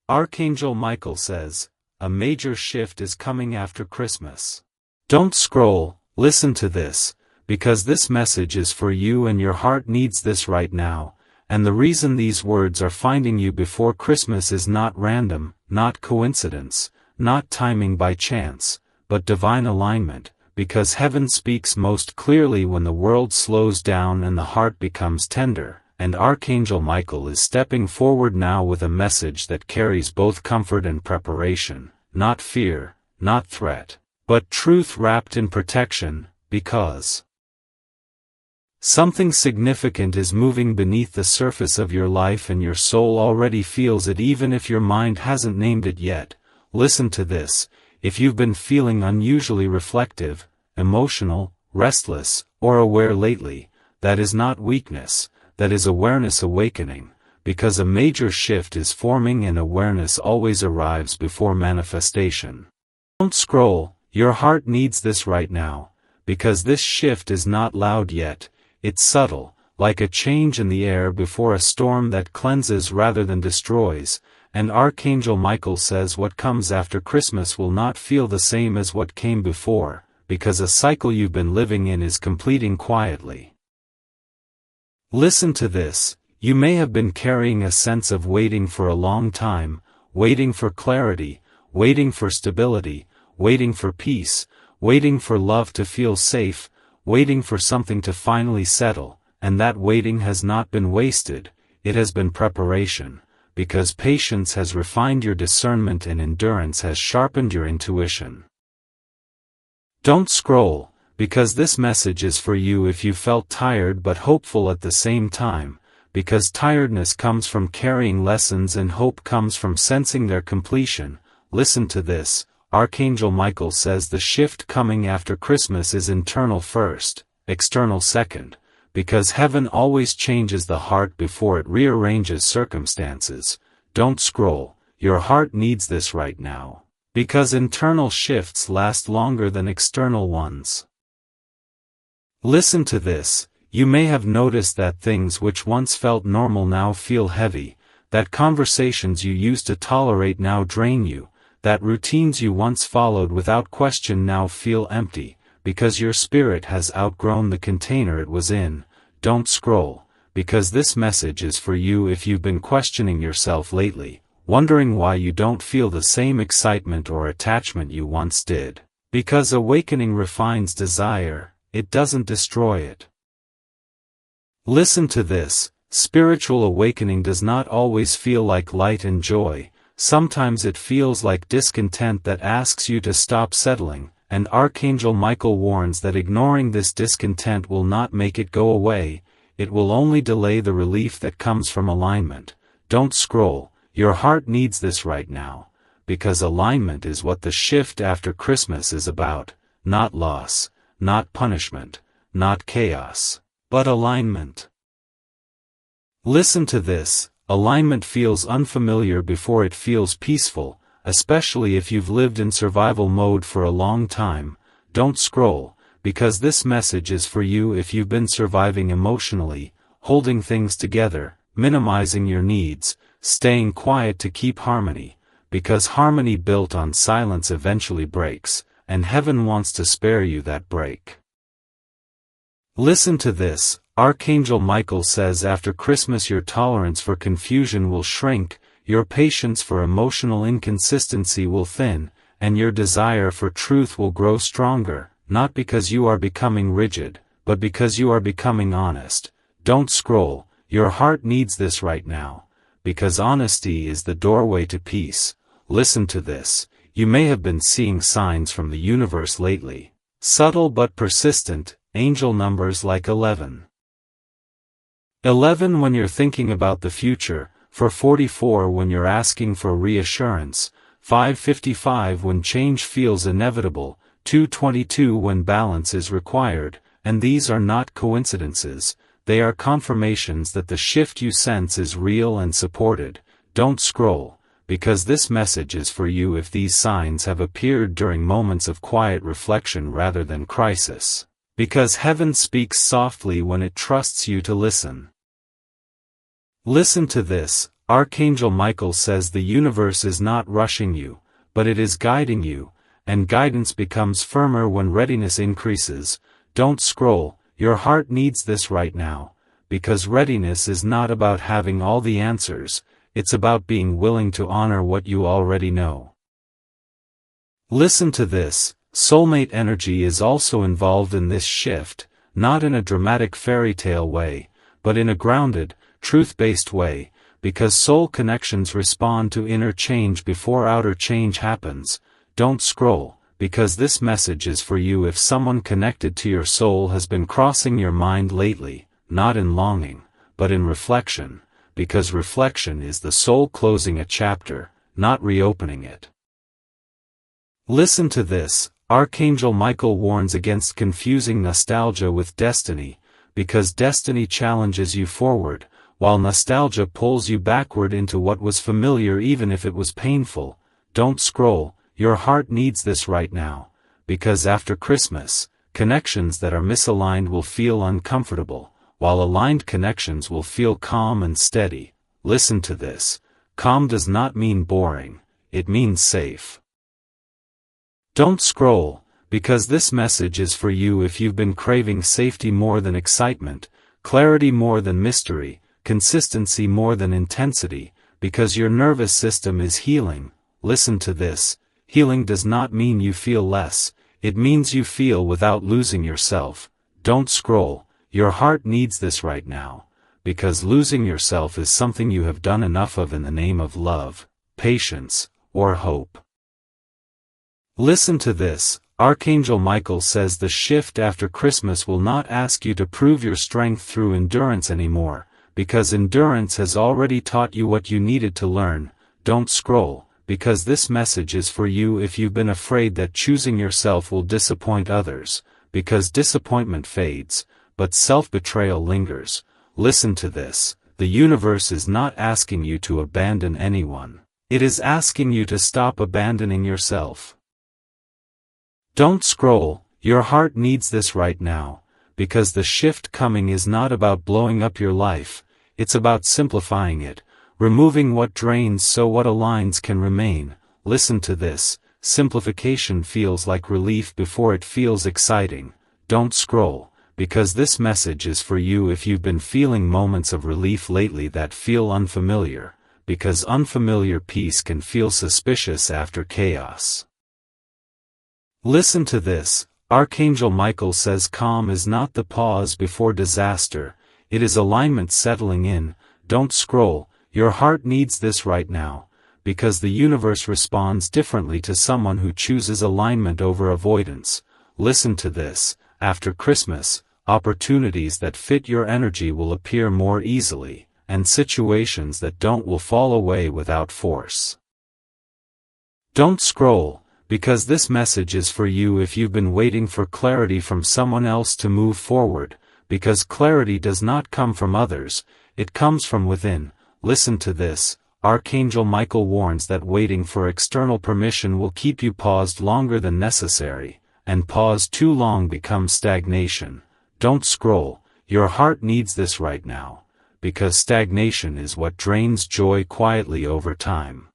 Archangel Michael says, a major shift is coming after Christmas. Don't scroll, listen to this, because this message is for you and your heart needs this right now, and the reason these words are finding you before Christmas is not random, not coincidence, not timing by chance, but divine alignment, because heaven speaks most clearly when the world slows down and the heart becomes tender. And Archangel Michael is stepping forward now with a message that carries both comfort and preparation, not fear, not threat, but truth wrapped in protection, because something significant is moving beneath the surface of your life and your soul already feels it even if your mind hasn't named it yet. Listen to this, if you've been feeling unusually reflective, emotional, restless, or aware lately, that is not weakness. That is awareness awakening, because a major shift is forming and awareness always arrives before manifestation. Don't scroll, your heart needs this right now, because this shift is not loud yet, it's subtle, like a change in the air before a storm that cleanses rather than destroys, and Archangel Michael says what comes after Christmas will not feel the same as what came before, because a cycle you've been living in is completing quietly. Listen to this, you may have been carrying a sense of waiting for a long time, waiting for clarity, waiting for stability, waiting for peace, waiting for love to feel safe, waiting for something to finally settle, and that waiting has not been wasted, it has been preparation, because patience has refined your discernment and endurance has sharpened your intuition. Don't scroll, because this message is for you if you felt tired but hopeful at the same time, because tiredness comes from carrying lessons and hope comes from sensing their completion. Listen to this, Archangel Michael says the shift coming after Christmas is internal first, external second, because heaven always changes the heart before it rearranges circumstances. Don't scroll, your heart needs this right now, because internal shifts last longer than external ones. Listen to this, you may have noticed that things which once felt normal now feel heavy, that conversations you used to tolerate now drain you, that routines you once followed without question now feel empty, because your spirit has outgrown the container it was in. Don't scroll, because this message is for you if you've been questioning yourself lately, wondering why you don't feel the same excitement or attachment you once did, because awakening refines desire. It doesn't destroy it. Listen to this, spiritual awakening does not always feel like light and joy, sometimes it feels like discontent that asks you to stop settling, and Archangel Michael warns that ignoring this discontent will not make it go away, it will only delay the relief that comes from alignment. Don't scroll, your heart needs this right now, because alignment is what the shift after Christmas is about, not loss. Not punishment, not chaos, but alignment. Listen to this, alignment feels unfamiliar before it feels peaceful, especially if you've lived in survival mode for a long time. Don't scroll, because this message is for you if you've been surviving emotionally, holding things together, minimizing your needs, staying quiet to keep harmony, because harmony built on silence eventually breaks. And heaven wants to spare you that break. Listen to this, Archangel Michael says after Christmas your tolerance for confusion will shrink, your patience for emotional inconsistency will thin, and your desire for truth will grow stronger, not because you are becoming rigid, but because you are becoming honest. Don't scroll, your heart needs this right now, because honesty is the doorway to peace. Listen to this. You may have been seeing signs from the universe lately, subtle but persistent, angel numbers like 11. 11 when you're thinking about the future, for 44 when you're asking for reassurance, 555 when change feels inevitable, 222 when balance is required, and these are not coincidences, they are confirmations that the shift you sense is real and supported. Don't scroll, because this message is for you if these signs have appeared during moments of quiet reflection rather than crisis. Because heaven speaks softly when it trusts you to listen. Listen to this, Archangel Michael says the universe is not rushing you, but it is guiding you, and guidance becomes firmer when readiness increases. Don't scroll, your heart needs this right now, because readiness is not about having all the answers, it's about being willing to honor what you already know. Listen to this, soulmate energy is also involved in this shift, not in a dramatic fairy tale way, but in a grounded, truth-based way, because soul connections respond to inner change before outer change happens. Don't scroll, because this message is for you if someone connected to your soul has been crossing your mind lately, not in longing, but in reflection, because reflection is the soul closing a chapter, not reopening it. Listen to this, Archangel Michael warns against confusing nostalgia with destiny, because destiny challenges you forward, while nostalgia pulls you backward into what was familiar even if it was painful. Don't scroll, your heart needs this right now, because after Christmas, connections that are misaligned will feel uncomfortable, while aligned connections will feel calm and steady. Listen to this, calm does not mean boring, it means safe. Don't scroll, because this message is for you if you've been craving safety more than excitement, clarity more than mystery, consistency more than intensity, because your nervous system is healing. Listen to this, healing does not mean you feel less, it means you feel without losing yourself. Don't scroll, your heart needs this right now, because losing yourself is something you have done enough of in the name of love, patience, or hope. Listen to this, Archangel Michael says the shift after Christmas will not ask you to prove your strength through endurance anymore, because endurance has already taught you what you needed to learn. Don't scroll, because this message is for you if you've been afraid that choosing yourself will disappoint others, because disappointment fades, but self-betrayal lingers. Listen to this, the universe is not asking you to abandon anyone, it is asking you to stop abandoning yourself. Don't scroll, your heart needs this right now, because the shift coming is not about blowing up your life, it's about simplifying it, removing what drains so what aligns can remain. Listen to this, simplification feels like relief before it feels exciting. Don't scroll, because this message is for you if you've been feeling moments of relief lately that feel unfamiliar, because unfamiliar peace can feel suspicious after chaos. Listen to this, Archangel Michael says calm is not the pause before disaster, it is alignment settling in. Don't scroll, your heart needs this right now, because the universe responds differently to someone who chooses alignment over avoidance. Listen to this, after Christmas, opportunities that fit your energy will appear more easily, and situations that don't will fall away without force. Don't scroll, because this message is for you if you've been waiting for clarity from someone else to move forward, because clarity does not come from others, it comes from within. Listen to this, Archangel Michael warns that waiting for external permission will keep you paused longer than necessary, and pause too long becomes stagnation. Don't scroll, your heart needs this right now, because stagnation is what drains joy quietly over time.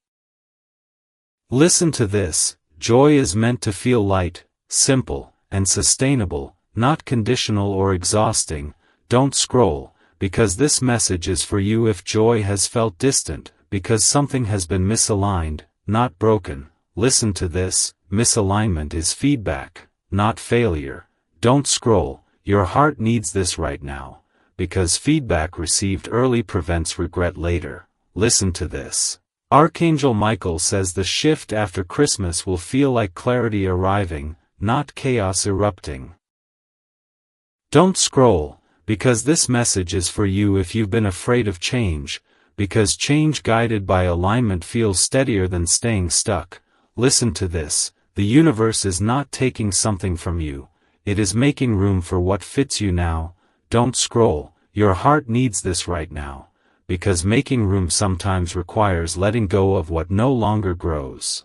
Listen to this, joy is meant to feel light, simple, and sustainable, not conditional or exhausting. Don't scroll, because this message is for you if joy has felt distant, because something has been misaligned, not broken. Listen to this, misalignment is feedback, not failure. Don't scroll, your heart needs this right now, because feedback received early prevents regret later. Listen to this. Archangel Michael says the shift after Christmas will feel like clarity arriving, not chaos erupting. Don't scroll, because this message is for you if you've been afraid of change, because change guided by alignment feels steadier than staying stuck. Listen to this, the universe is not taking something from you, it is making room for what fits you now. Don't scroll, your heart needs this right now, because making room sometimes requires letting go of what no longer grows.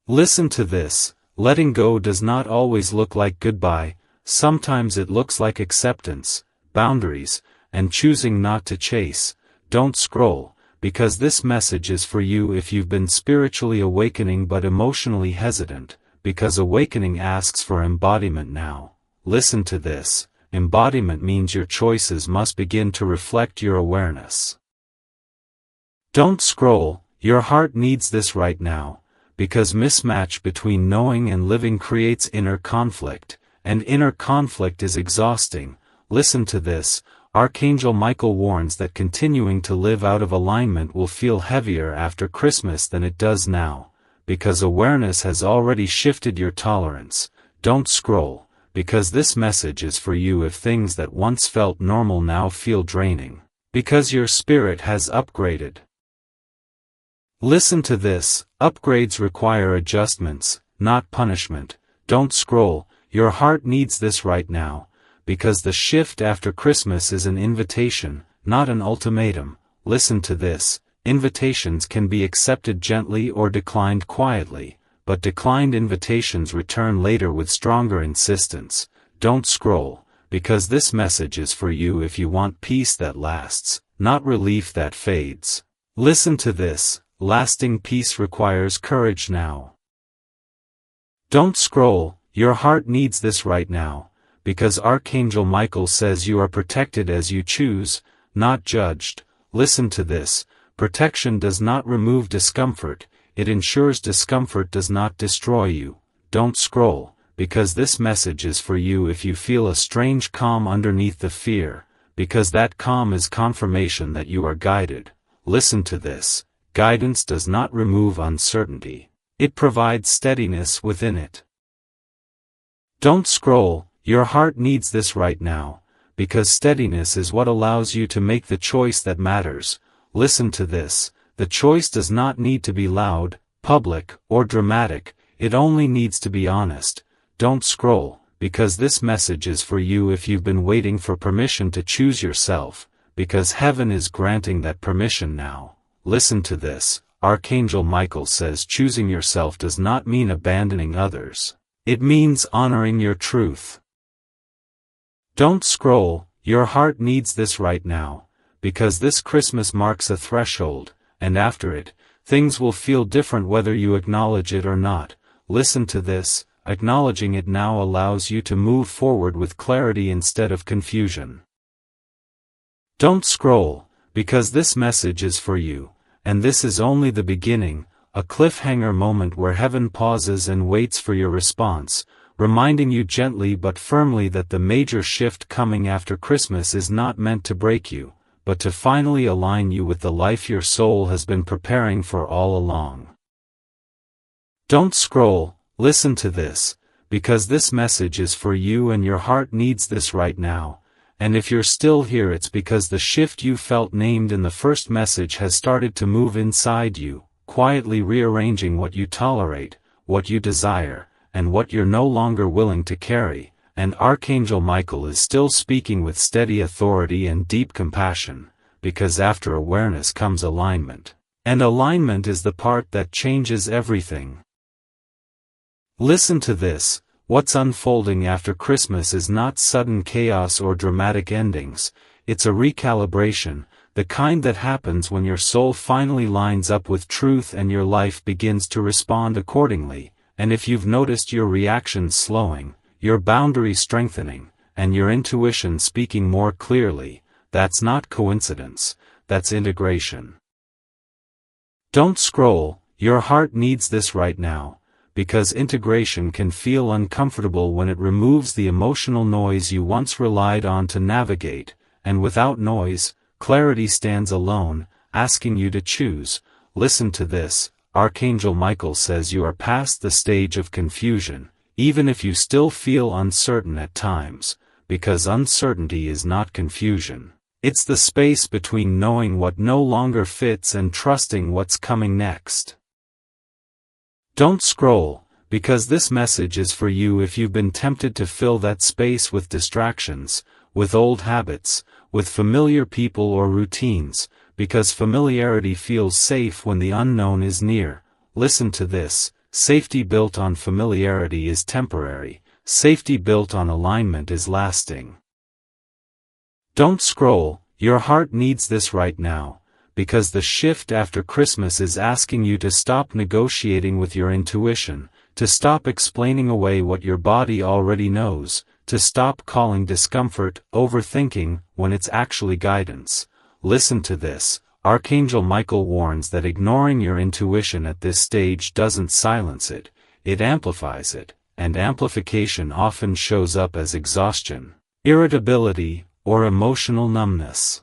Listen to this, letting go does not always look like goodbye, sometimes it looks like acceptance, boundaries, and choosing not to chase. Don't scroll, because this message is for you if you've been spiritually awakening but emotionally hesitant, because awakening asks for embodiment now. Listen to this. Embodiment means your choices must begin to reflect your awareness. Don't scroll, your heart needs this right now, because mismatch between knowing and living creates inner conflict, and inner conflict is exhausting. Listen to this. Archangel Michael warns that continuing to live out of alignment will feel heavier after Christmas than it does now, because awareness has already shifted your tolerance. Don't scroll, because this message is for you if things that once felt normal now feel draining, because your spirit has upgraded. Listen to this. Upgrades require adjustments, not punishment. Don't scroll, your heart needs this right now, because the shift after Christmas is an invitation, not an ultimatum. Listen to this. Invitations can be accepted gently or declined quietly, but declined invitations return later with stronger insistence. Don't scroll, because this message is for you if you want peace that lasts, not relief that fades. Listen to this. Lasting peace requires courage now. Don't scroll, your heart needs this right now, because Archangel Michael says you are protected as you choose, not judged. Listen to this. Protection does not remove discomfort, it ensures discomfort does not destroy you. Don't scroll, because this message is for you if you feel a strange calm underneath the fear, because that calm is confirmation that you are guided. Listen to this. Guidance does not remove uncertainty. It provides steadiness within it. Don't scroll, your heart needs this right now, because steadiness is what allows you to make the choice that matters. Listen to this. The choice does not need to be loud, public, or dramatic, it only needs to be honest. Don't scroll, because this message is for you if you've been waiting for permission to choose yourself, because heaven is granting that permission now. Listen to this. Archangel Michael says choosing yourself does not mean abandoning others. It means honoring your truth. Don't scroll, your heart needs this right now, because this Christmas marks a threshold, and after it, things will feel different whether you acknowledge it or not. Listen to this. Acknowledging it now allows you to move forward with clarity instead of confusion. Don't scroll, because this message is for you, and this is only the beginning, a cliffhanger moment where heaven pauses and waits for your response, reminding you gently but firmly that the major shift coming after Christmas is not meant to break you, but to finally align you with the life your soul has been preparing for all along. Don't scroll, listen to this, because this message is for you and your heart needs this right now. And if you're still here, it's because the shift you felt named in the first message has started to move inside you, quietly rearranging what you tolerate, what you desire, and what you're no longer willing to carry. And Archangel Michael is still speaking with steady authority and deep compassion, because after awareness comes alignment. And alignment is the part that changes everything. Listen to this. What's unfolding after Christmas is not sudden chaos or dramatic endings, it's a recalibration, the kind that happens when your soul finally lines up with truth and your life begins to respond accordingly. And if you've noticed your reactions slowing, your boundaries strengthening, and your intuition speaking more clearly, that's not coincidence, that's integration. Don't scroll, your heart needs this right now, because integration can feel uncomfortable when it removes the emotional noise you once relied on to navigate, and without noise, clarity stands alone, asking you to choose. Listen to this. Archangel Michael says you are past the stage of confusion, even if you still feel uncertain at times, because uncertainty is not confusion. It's the space between knowing what no longer fits and trusting what's coming next. Don't scroll, because this message is for you if you've been tempted to fill that space with distractions, with old habits, with familiar people or routines, because familiarity feels safe when the unknown is near. Listen to this. Safety built on familiarity is temporary, safety built on alignment is lasting. Don't scroll, your heart needs this right now, because the shift after Christmas is asking you to stop negotiating with your intuition, to stop explaining away what your body already knows, to stop calling discomfort overthinking when it's actually guidance. Listen to this. Archangel Michael warns that ignoring your intuition at this stage doesn't silence it, it amplifies it, and amplification often shows up as exhaustion, irritability, or emotional numbness.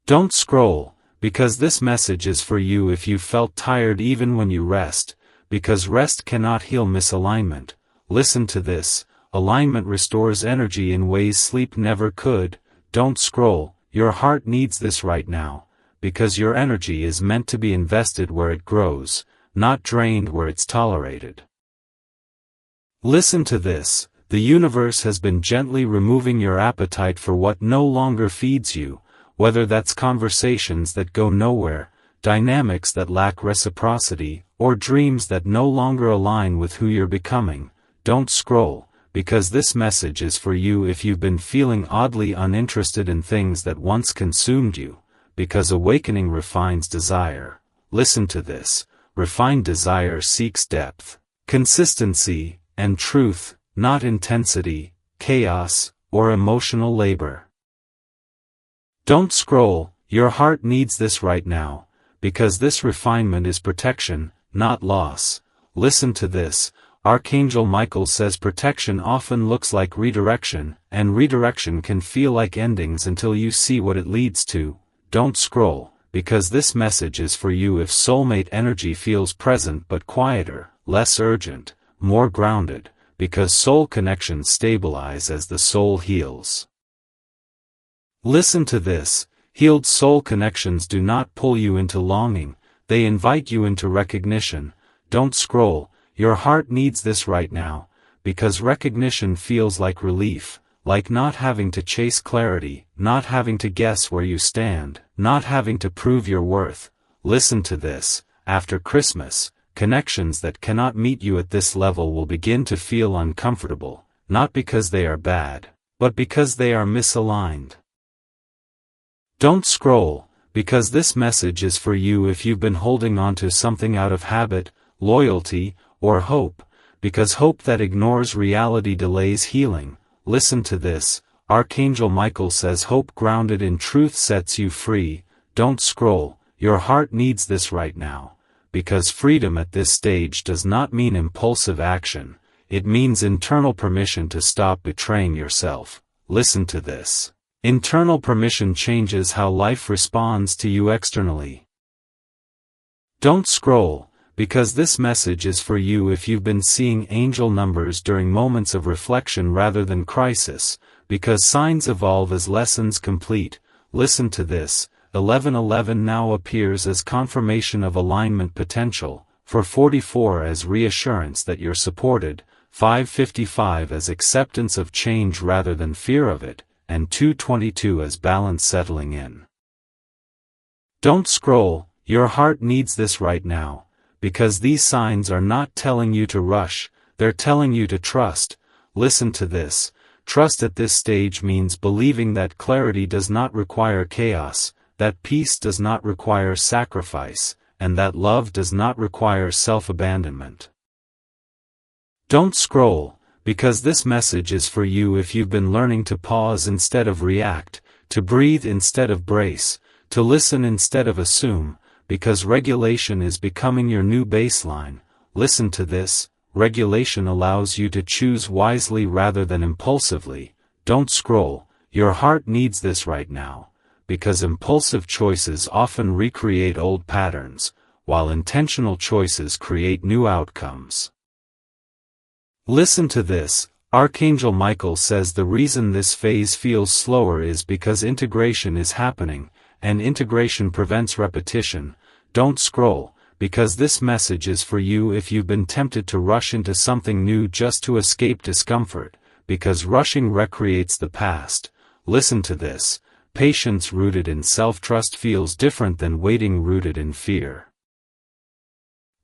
Don't scroll, because this message is for you if you felt tired even when you rest, because rest cannot heal misalignment. Listen to this. Alignment restores energy in ways sleep never could. Don't scroll. Your heart needs this right now, because your energy is meant to be invested where it grows, not drained where it's tolerated. Listen to this. The universe has been gently removing your appetite for what no longer feeds you, whether that's conversations that go nowhere, dynamics that lack reciprocity, or dreams that no longer align with who you're becoming. Don't scroll, because this message is for you if you've been feeling oddly uninterested in things that once consumed you, because awakening refines desire. Listen to this. Refined desire seeks depth, consistency, and truth, not intensity, chaos, or emotional labor. Don't scroll. Your heart needs this right now, because this refinement is protection, not loss. Listen to this. Archangel Michael says protection often looks like redirection, and redirection can feel like endings until you see what it leads to. Don't scroll, because this message is for you if soulmate energy feels present but quieter, less urgent, more grounded, because soul connections stabilize as the soul heals. Listen to this. Healed soul connections do not pull you into longing, they invite you into recognition. Don't scroll. Your heart needs this right now, because recognition feels like relief, like not having to chase clarity, not having to guess where you stand, not having to prove your worth. Listen to this. After Christmas, connections that cannot meet you at this level will begin to feel uncomfortable, not because they are bad, but because they are misaligned. Don't scroll, because this message is for you if you've been holding on to something out of habit, loyalty, or hope, because hope that ignores reality delays healing. Listen to this. Archangel Michael says hope grounded in truth sets you free. Don't scroll. Your heart needs this right now, because freedom at this stage does not mean impulsive action, it means internal permission to stop betraying yourself. Listen to this. Internal permission changes how life responds to you externally. Don't scroll, because this message is for you if you've been seeing angel numbers during moments of reflection rather than crisis, because signs evolve as lessons complete. Listen to this. 1111 now appears as confirmation of alignment potential, for 44 as reassurance that you're supported, 555 as acceptance of change rather than fear of it, and 222 as balance settling in. Don't scroll. Your heart needs this right now, because these signs are not telling you to rush, they're telling you to trust. Listen to this. Trust at this stage means believing that clarity does not require chaos, that peace does not require sacrifice, and that love does not require self-abandonment. Don't scroll, because this message is for you if you've been learning to pause instead of react, to breathe instead of brace, to listen instead of assume, because regulation is becoming your new baseline. Listen to this. Regulation allows you to choose wisely rather than impulsively. Don't scroll. Your heart needs this right now, because impulsive choices often recreate old patterns, while intentional choices create new outcomes. Listen to this. Archangel Michael says the reason this phase feels slower is because integration is happening, and integration prevents repetition. Don't scroll, because this message is for you if you've been tempted to rush into something new just to escape discomfort, because rushing recreates the past. Listen to this. Patience rooted in self-trust feels different than waiting rooted in fear.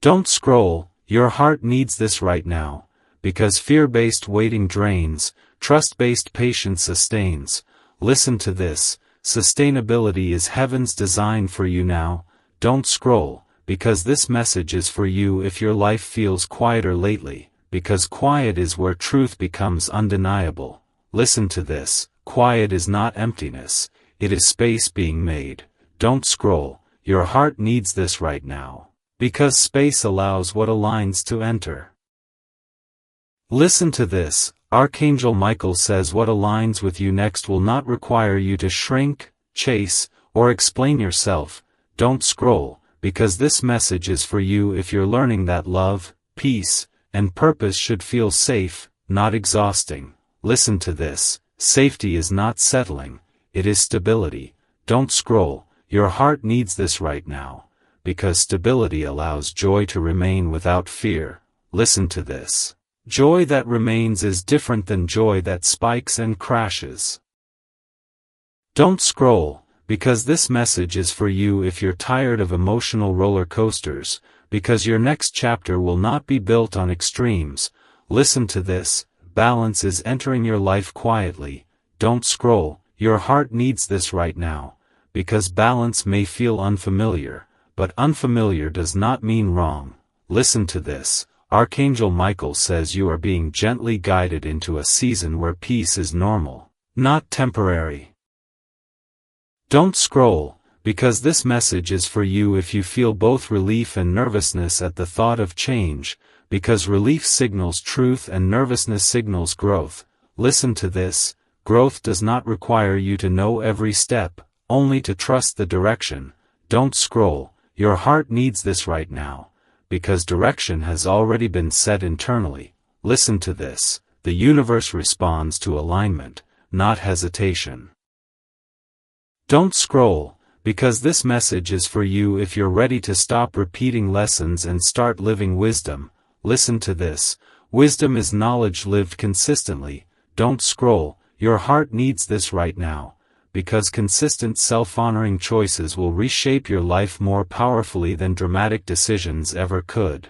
Don't scroll. Your heart needs this right now, because fear-based waiting drains, trust-based patience sustains. Listen to this. sustainability is heaven's design for you now. Don't scroll, because this message is for you if your life feels quieter lately, because quiet is where truth becomes undeniable. Listen to this, quiet is not emptiness, it is space being made. Don't scroll, your heart needs this right now, because space allows what aligns to enter. Listen to this, Archangel Michael says what aligns with you next will not require you to shrink, chase, or explain yourself. Don't scroll, because this message is for you if you're learning that love, peace, and purpose should feel safe, not exhausting. Listen to this, safety is not settling, it is stability. Don't scroll, your heart needs this right now, because stability allows joy to remain without fear. Listen to this. Joy that remains is different than joy that spikes and crashes. Don't scroll, because this message is for you if you're tired of emotional roller coasters, because your next chapter will not be built on extremes. Listen to this, balance is entering your life quietly. Don't scroll, your heart needs this right now, because balance may feel unfamiliar, but unfamiliar does not mean wrong. Listen to this. Archangel Michael says you are being gently guided into a season where peace is normal, not temporary. Don't scroll, because this message is for you if you feel both relief and nervousness at the thought of change, because relief signals truth and nervousness signals growth. Listen to this, growth does not require you to know every step, only to trust the direction. Don't scroll, your heart needs this right now, because direction has already been set internally. Listen to this, the universe responds to alignment, not hesitation. Don't scroll, because this message is for you if you're ready to stop repeating lessons and start living wisdom. Listen to this, wisdom is knowledge lived consistently. Don't scroll, your heart needs this right now, because consistent self-honoring choices will reshape your life more powerfully than dramatic decisions ever could.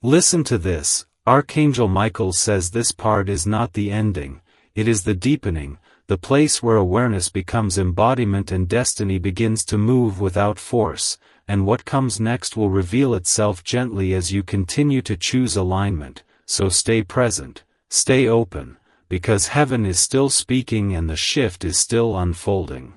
Listen to this, Archangel Michael says this part is not the ending, it is the deepening, the place where awareness becomes embodiment and destiny begins to move without force, and what comes next will reveal itself gently as you continue to choose alignment. So stay present, stay open, because heaven is still speaking and the shift is still unfolding.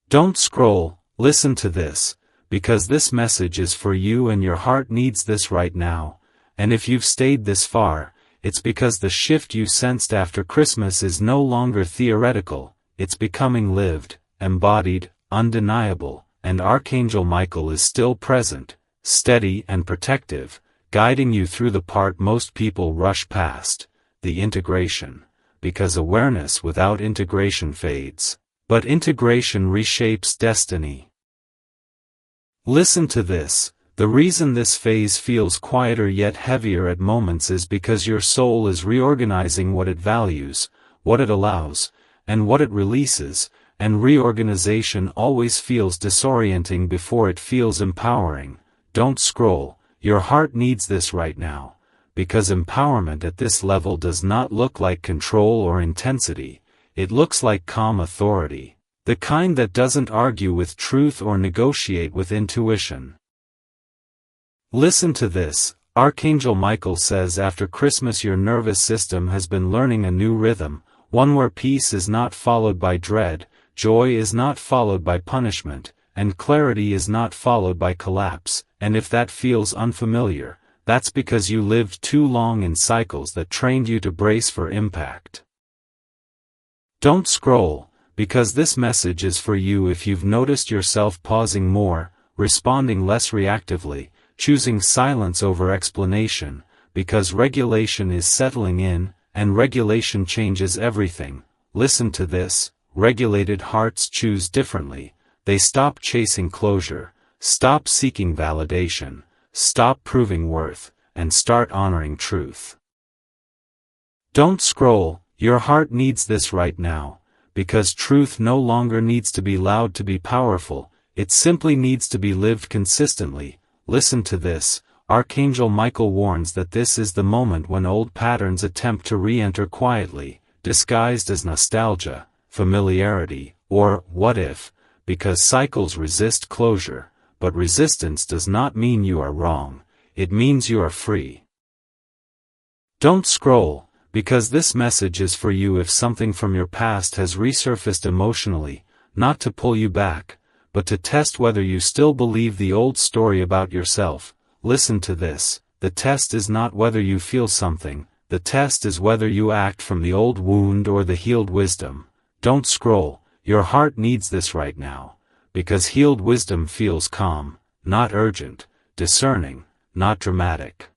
Don't scroll, listen to this, because this message is for you and your heart needs this right now, and if you've stayed this far, it's because the shift you sensed after Christmas is no longer theoretical, it's becoming lived, embodied, undeniable, and Archangel Michael is still present, steady and protective, guiding you through the part most people rush past, the integration, because awareness without integration fades, but integration reshapes destiny. Listen to this, the reason this phase feels quieter yet heavier at moments is because your soul is reorganizing what it values, what it allows, and what it releases, and reorganization always feels disorienting before it feels empowering. Don't scroll, your heart needs this right now, because empowerment at this level does not look like control or intensity, it looks like calm authority, the kind that doesn't argue with truth or negotiate with intuition. Listen to this, Archangel Michael says after Christmas your nervous system has been learning a new rhythm, one where peace is not followed by dread, joy is not followed by punishment, and clarity is not followed by collapse, and if that feels unfamiliar, that's because you lived too long in cycles that trained you to brace for impact. Don't scroll, because this message is for you if you've noticed yourself pausing more, responding less reactively, choosing silence over explanation, because regulation is settling in, and regulation changes everything. Listen to this, regulated hearts choose differently, they stop chasing closure, stop seeking validation, stop proving worth, and start honoring truth. Don't scroll, your heart needs this right now, because truth no longer needs to be loud to be powerful, it simply needs to be lived consistently. Listen to this, Archangel Michael warns that this is the moment when old patterns attempt to re-enter quietly, disguised as nostalgia, familiarity, or what if, because cycles resist closure, but resistance does not mean you are wrong, it means you are free. Don't scroll, because this message is for you if something from your past has resurfaced emotionally, not to pull you back, but to test whether you still believe the old story about yourself. Listen to this, the test is not whether you feel something, the test is whether you act from the old wound or the healed wisdom. Don't scroll, your heart needs this right now, because healed wisdom feels calm, not urgent, discerning, not dramatic.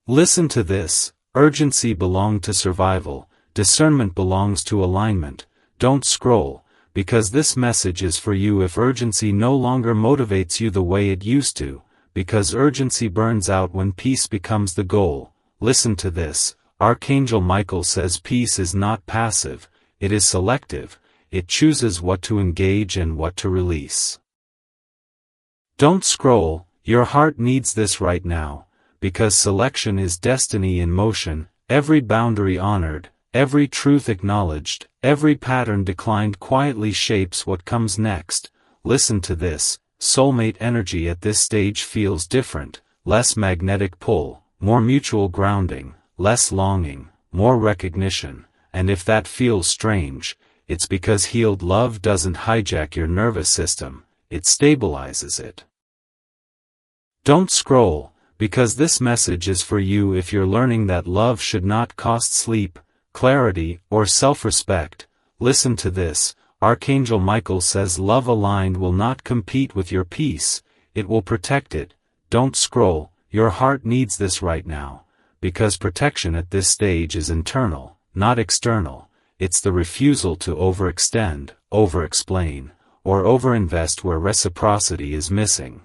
Listen to this, urgency belongs to survival, discernment belongs to alignment. Don't scroll, because this message is for you if urgency no longer motivates you the way it used to, because urgency burns out when peace becomes the goal. Listen to this, Archangel Michael says peace is not passive, it is selective, it chooses what to engage and what to release. Don't scroll, your heart needs this right now, because selection is destiny in motion, every boundary honored, every truth acknowledged, every pattern declined quietly shapes what comes next. Listen to this, soulmate energy at this stage feels different, less magnetic pull, more mutual grounding, less longing, more recognition, and if that feels strange, it's because healed love doesn't hijack your nervous system, it stabilizes it. Don't scroll, because this message is for you if you're learning that love should not cost sleep, clarity, or self-respect. Listen to this, Archangel Michael says love aligned will not compete with your peace, it will protect it. Don't scroll, your heart needs this right now, because protection at this stage is internal, not external, it's the refusal to overextend, over-explain, or overinvest where reciprocity is missing.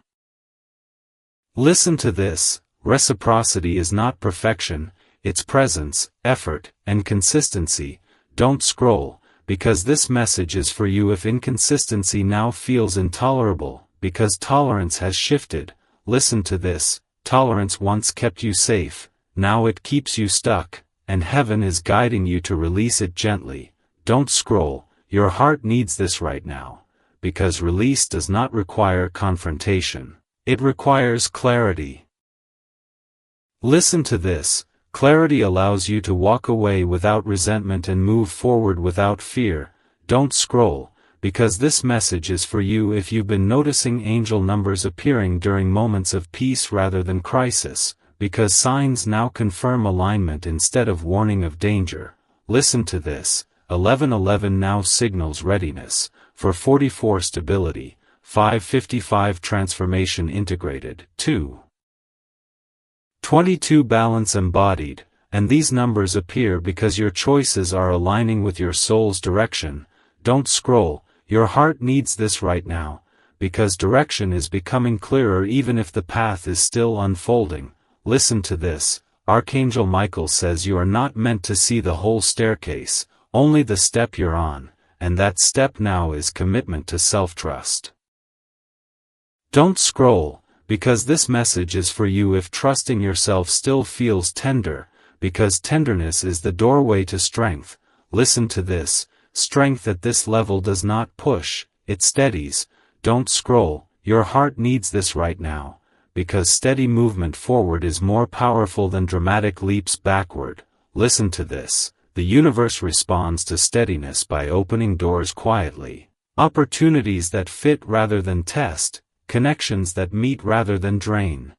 Listen to this, reciprocity is not perfection, it's presence, effort, and consistency. Don't scroll, because this message is for you if inconsistency now feels intolerable, because tolerance has shifted. Listen to this, tolerance once kept you safe, now it keeps you stuck, and heaven is guiding you to release it gently. Don't scroll, your heart needs this right now, because release does not require confrontation, it requires clarity. Listen to this, clarity allows you to walk away without resentment and move forward without fear. Don't scroll, because this message is for you if you've been noticing angel numbers appearing during moments of peace rather than crisis, because signs now confirm alignment instead of warning of danger. Listen to this, 1111 now signals readiness, for 44 stability, 555 transformation integrated, 22 balance embodied, and these numbers appear because your choices are aligning with your soul's direction. Don't scroll, your heart needs this right now, because direction is becoming clearer even if the path is still unfolding. Listen to this, Archangel Michael says you are not meant to see the whole staircase, only the step you're on, and that step now is commitment to self-trust. Don't scroll, because this message is for you if trusting yourself still feels tender, because tenderness is the doorway to strength. Listen to this, strength at this level does not push, it steadies. Don't scroll, your heart needs this right now, because steady movement forward is more powerful than dramatic leaps backward. Listen to this, the universe responds to steadiness by opening doors quietly, opportunities that fit rather than test, connections that meet rather than drain.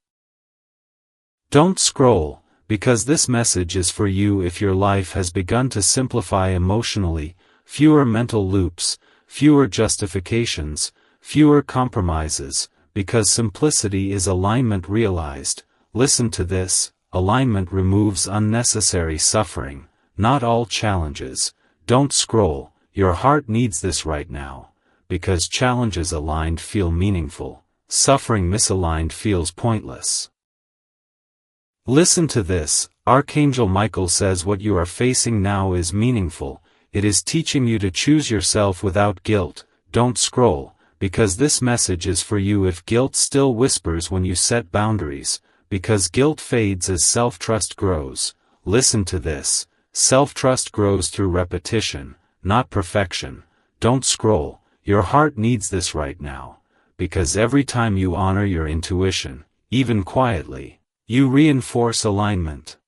Don't scroll, because this message is for you if your life has begun to simplify emotionally, fewer mental loops, fewer justifications, fewer compromises, because simplicity is alignment realized. Listen to this, alignment removes unnecessary suffering, not all challenges. Don't scroll, your heart needs this right now, because challenges aligned feel meaningful, suffering misaligned feels pointless. Listen to this, Archangel Michael says what you are facing now is meaningful, it is teaching you to choose yourself without guilt. Don't scroll, because this message is for you if guilt still whispers when you set boundaries, because guilt fades as self-trust grows. Listen to this, self-trust grows through repetition, not perfection. Don't scroll, your heart needs this right now. Because every time you honor your intuition, even quietly, you reinforce alignment.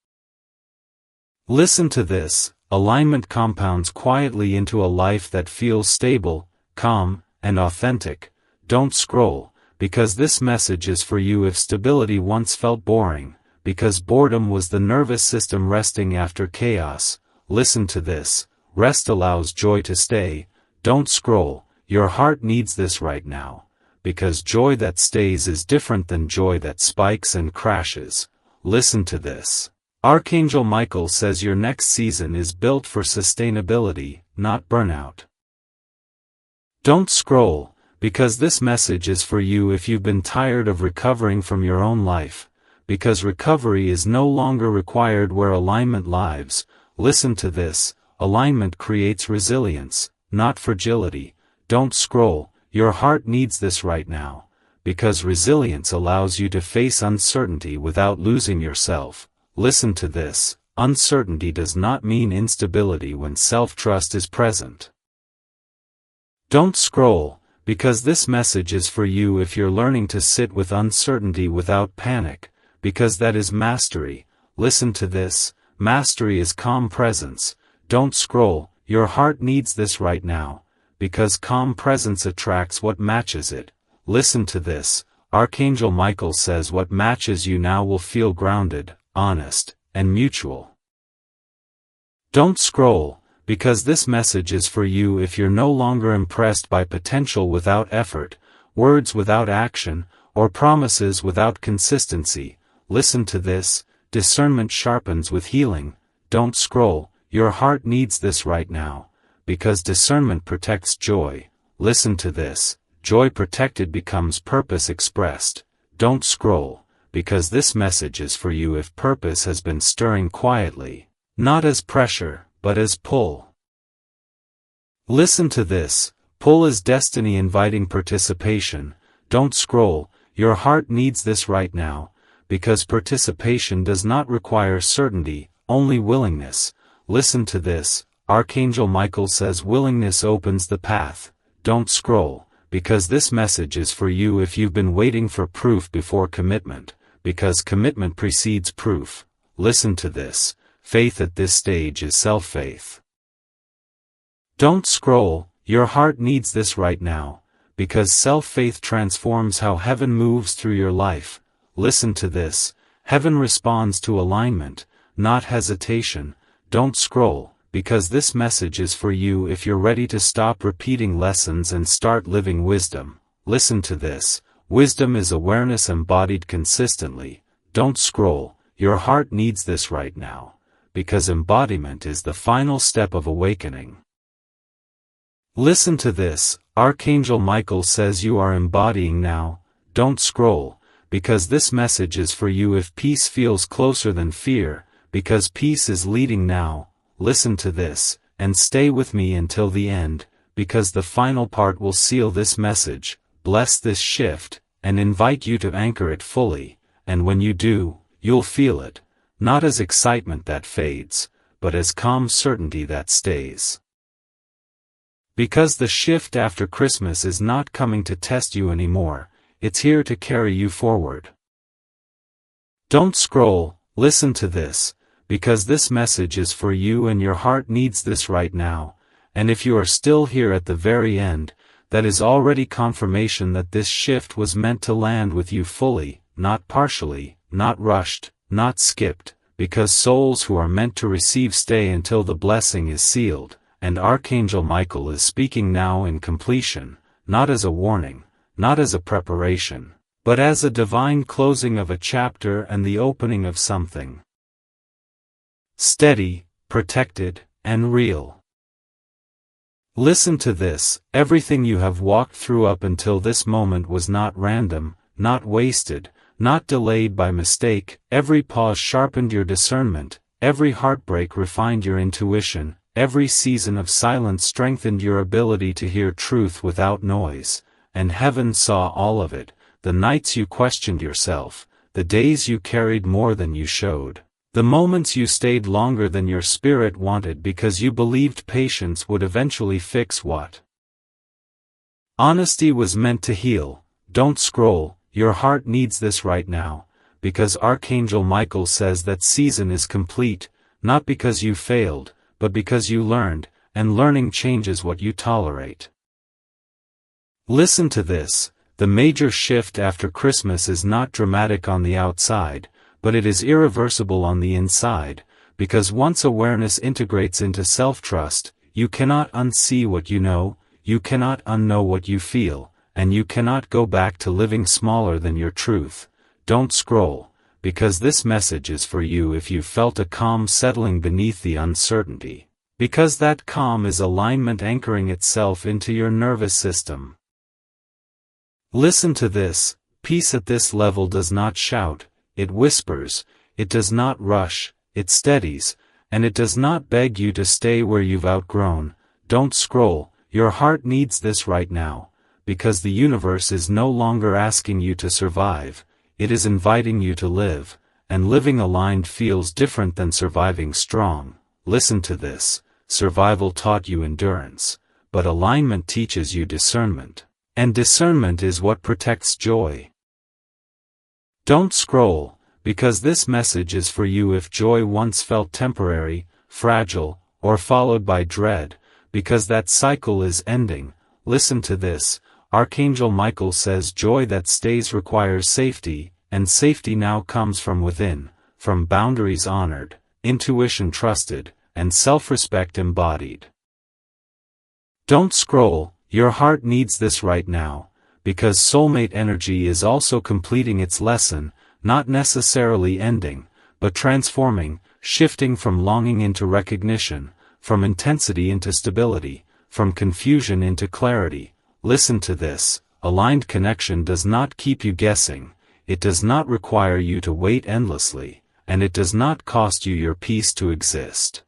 Listen to this, alignment compounds quietly into a life that feels stable, calm, and authentic. Don't scroll, because this message is for you if stability once felt boring, because boredom was the nervous system resting after chaos. Listen to this, rest allows joy to stay. Don't scroll, your heart needs this right now. Because joy that stays is different than joy that spikes and crashes. Listen to this. Archangel Michael says your next season is built for sustainability, not burnout. Don't scroll, because this message is for you if you've been tired of recovering from your own life, because recovery is no longer required where alignment lives. Listen to this, alignment creates resilience, not fragility. Don't scroll, your heart needs this right now, because resilience allows you to face uncertainty without losing yourself. Listen to this, uncertainty does not mean instability when self-trust is present. Don't scroll, because this message is for you if you're learning to sit with uncertainty without panic, because that is mastery. Listen to this, mastery is calm presence. Don't scroll, your heart needs this right now, because calm presence attracts what matches it. Listen to this, Archangel Michael says what matches you now will feel grounded, honest, and mutual. Don't scroll, because this message is for you if you're no longer impressed by potential without effort, words without action, or promises without consistency. Listen to this, discernment sharpens with healing. Don't scroll, your heart needs this right now, because discernment protects joy. Listen to this, joy protected becomes purpose expressed. Don't scroll, because this message is for you if purpose has been stirring quietly, not as pressure, but as pull. Listen to this, pull is destiny inviting participation. Don't scroll, your heart needs this right now, because participation does not require certainty, only willingness. Listen to this, Archangel Michael says willingness opens the path. Don't scroll, because this message is for you if you've been waiting for proof before commitment, because commitment precedes proof. Listen to this, faith at this stage is self-faith. Don't scroll, your heart needs this right now, because self-faith transforms how heaven moves through your life. Listen to this, heaven responds to alignment, not hesitation. Don't scroll, because this message is for you if you're ready to stop repeating lessons and start living wisdom. Listen to this, wisdom is awareness embodied consistently. Don't scroll, your heart needs this right now, because embodiment is the final step of awakening. Listen to this, Archangel Michael says you are embodying now. Don't scroll, because this message is for you if peace feels closer than fear, because peace is leading now. Listen to this, and stay with me until the end, because the final part will seal this message, bless this shift, and invite you to anchor it fully, and when you do, you'll feel it, not as excitement that fades, but as calm certainty that stays. Because the shift after Christmas is not coming to test you anymore, it's here to carry you forward. Don't scroll, listen to this, because this message is for you and your heart needs this right now, and if you are still here at the very end, that is already confirmation that this shift was meant to land with you fully, not partially, not rushed, not skipped, because souls who are meant to receive stay until the blessing is sealed, and Archangel Michael is speaking now in completion, not as a warning, not as a preparation, but as a divine closing of a chapter and the opening of something steady, protected, and real. Listen to this, everything you have walked through up until this moment was not random, not wasted, not delayed by mistake. Every pause sharpened your discernment, every heartbreak refined your intuition, every season of silence strengthened your ability to hear truth without noise, and heaven saw all of it, the nights you questioned yourself, the days you carried more than you showed, The moments you stayed longer than your spirit wanted because you believed patience would eventually fix what. Honesty was meant to heal. Don't scroll, your heart needs this right now, because Archangel Michael says that season is complete, not because you failed, but because you learned, and learning changes what you tolerate. Listen to this, the major shift after Christmas is not dramatic on the outside, but it is irreversible on the inside, because once awareness integrates into self-trust, you cannot unsee what you know, you cannot unknow what you feel, and you cannot go back to living smaller than your truth. Don't scroll, because this message is for you if you felt a calm settling beneath the uncertainty, because that calm is alignment anchoring itself into your nervous system. Listen to this, peace at this level does not shout, it whispers, it does not rush, it steadies, and it does not beg you to stay where you've outgrown. Don't scroll, your heart needs this right now, because the universe is no longer asking you to survive, it is inviting you to live, and living aligned feels different than surviving strong. Listen to this, survival taught you endurance, but alignment teaches you discernment, and discernment is what protects joy. Don't scroll, because this message is for you if joy once felt temporary, fragile, or followed by dread, because that cycle is ending. Listen to this, Archangel Michael says joy that stays requires safety, and safety now comes from within, from boundaries honored, intuition trusted, and self-respect embodied. Don't scroll, your heart needs this right now, because soulmate energy is also completing its lesson, not necessarily ending, but transforming, shifting from longing into recognition, from intensity into stability, from confusion into clarity. Listen to this, aligned connection does not keep you guessing, it does not require you to wait endlessly, and it does not cost you your peace to exist.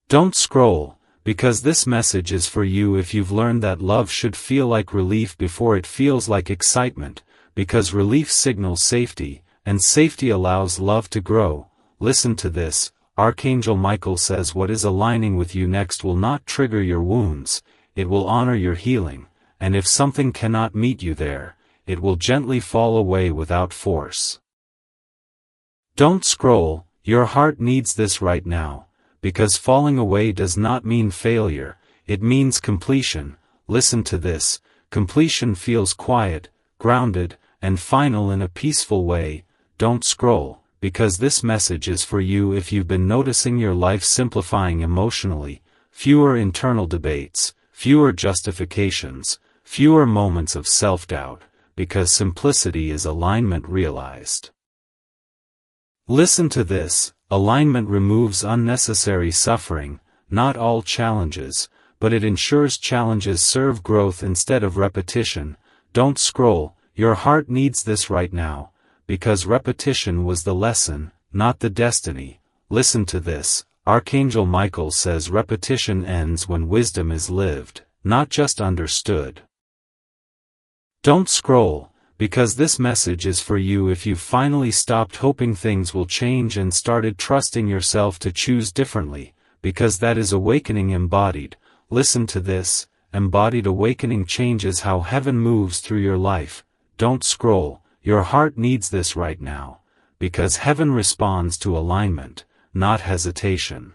Don't scroll, because this message is for you if you've learned that love should feel like relief before it feels like excitement, because relief signals safety, and safety allows love to grow. Listen to this, Archangel Michael says what is aligning with you next will not trigger your wounds, it will honor your healing, and if something cannot meet you there, it will gently fall away without force. Don't scroll, your heart needs this right now, because falling away does not mean failure, it means completion. Listen to this, completion feels quiet, grounded, and final in a peaceful way. Don't scroll, because this message is for you if you've been noticing your life simplifying emotionally, fewer internal debates, fewer justifications, fewer moments of self-doubt, because simplicity is alignment realized. Listen to this, alignment removes unnecessary suffering, not all challenges, but it ensures challenges serve growth instead of repetition. Don't scroll, your heart needs this right now, because repetition was the lesson, not the destiny. Listen to this, Archangel Michael says repetition ends when wisdom is lived, not just understood. Don't scroll, because this message is for you if you've finally stopped hoping things will change and started trusting yourself to choose differently, because that is awakening embodied. Listen to this, embodied awakening changes how heaven moves through your life. Don't scroll, your heart needs this right now, because heaven responds to alignment, not hesitation.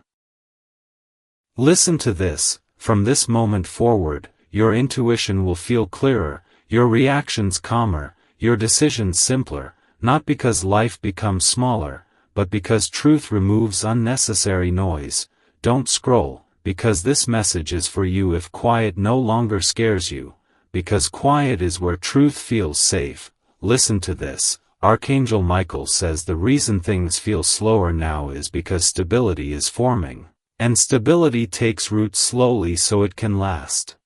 Listen to this, from this moment forward, your intuition will feel clearer, your reactions calmer, your decisions simpler, not because life becomes smaller, but because truth removes unnecessary noise. Don't scroll, because this message is for you if quiet no longer scares you, because quiet is where truth feels safe. Listen to this, Archangel Michael says the reason things feel slower now is because stability is forming, and stability takes root slowly so it can last.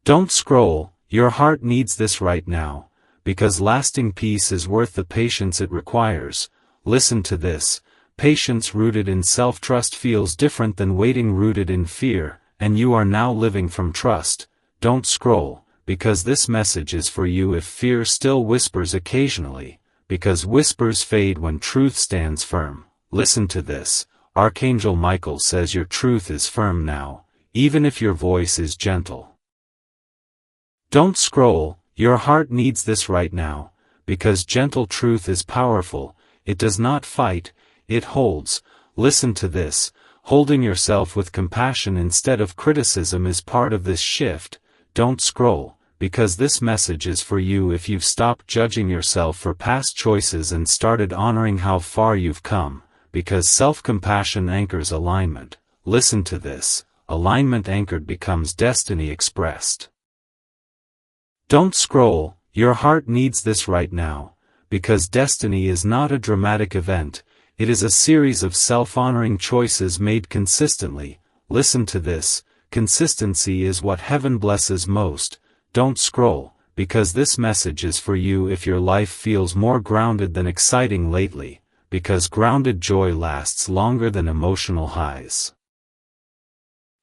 Don't scroll, your heart needs this right now, because lasting peace is worth the patience it requires. Listen to this, patience rooted in self-trust feels different than waiting rooted in fear, and you are now living from trust. Don't scroll, because this message is for you if fear still whispers occasionally, because whispers fade when truth stands firm. Listen to this. Archangel Michael says your truth is firm now, even if your voice is gentle. Don't scroll, your heart needs this right now, because gentle truth is powerful, it does not fight, it holds. Listen to this, holding yourself with compassion instead of criticism is part of this shift. Don't scroll, because this message is for you if you've stopped judging yourself for past choices and started honoring how far you've come, because self-compassion anchors alignment. Listen to this, alignment anchored becomes destiny expressed. Don't scroll, your heart needs this right now, because destiny is not a dramatic event, it is a series of self-honoring choices made consistently. Listen to this, consistency is what heaven blesses most. Don't scroll, because this message is for you if your life feels more grounded than exciting lately, because grounded joy lasts longer than emotional highs.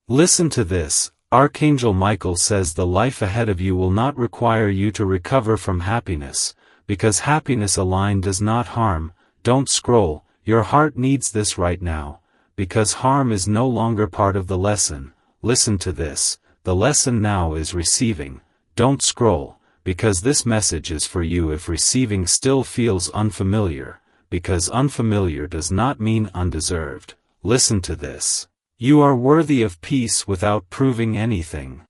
Listen to this, Archangel Michael says the life ahead of you will not require you to recover from happiness, because happiness aligned does not harm. Don't scroll, your heart needs this right now, because harm is no longer part of the lesson. Listen to this, the lesson now is receiving. Don't scroll, because this message is for you if receiving still feels unfamiliar, because unfamiliar does not mean undeserved. Listen to this. You are worthy of peace without proving anything.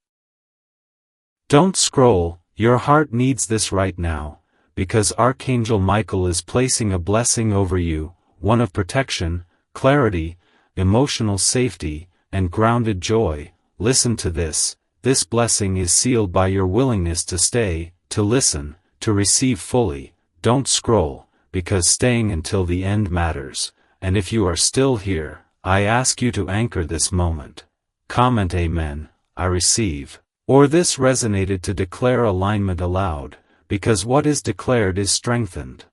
Don't scroll, your heart needs this right now, because Archangel Michael is placing a blessing over you, one of protection, clarity, emotional safety, and grounded joy. Listen to this, this blessing is sealed by your willingness to stay, to listen, to receive fully. Don't scroll, because staying until the end matters, and if you are still here, I ask you to anchor this moment. Comment Amen, I receive. Or this resonated to declare alignment aloud, because what is declared is strengthened.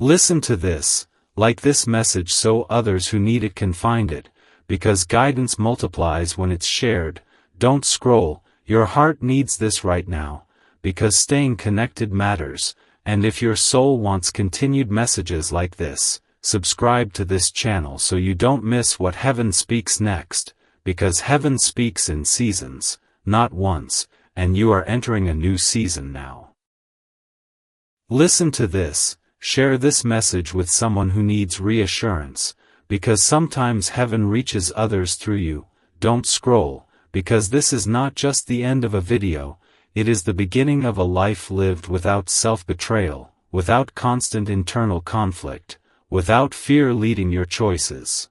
Listen to this, like this message so others who need it can find it, because guidance multiplies when it's shared. Don't scroll, your heart needs this right now, because staying connected matters, and if your soul wants continued messages like this, subscribe to this channel so you don't miss what heaven speaks next, because heaven speaks in seasons, not once, and you are entering a new season now. Listen to this, share this message with someone who needs reassurance, because sometimes heaven reaches others through you. Don't scroll, because this is not just the end of a video, it is the beginning of a life lived without self-betrayal, without constant internal conflict, without fear leading your choices.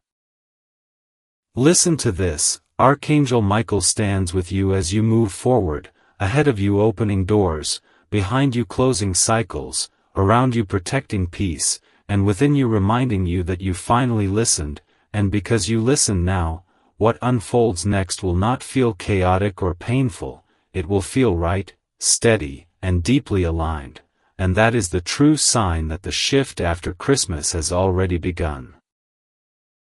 Listen to this, Archangel Michael stands with you as you move forward, ahead of you opening doors, behind you closing cycles, around you protecting peace, and within you reminding you that you finally listened, and because you listen now, what unfolds next will not feel chaotic or painful, it will feel right, steady, and deeply aligned. And that is the true sign that the shift after Christmas has already begun.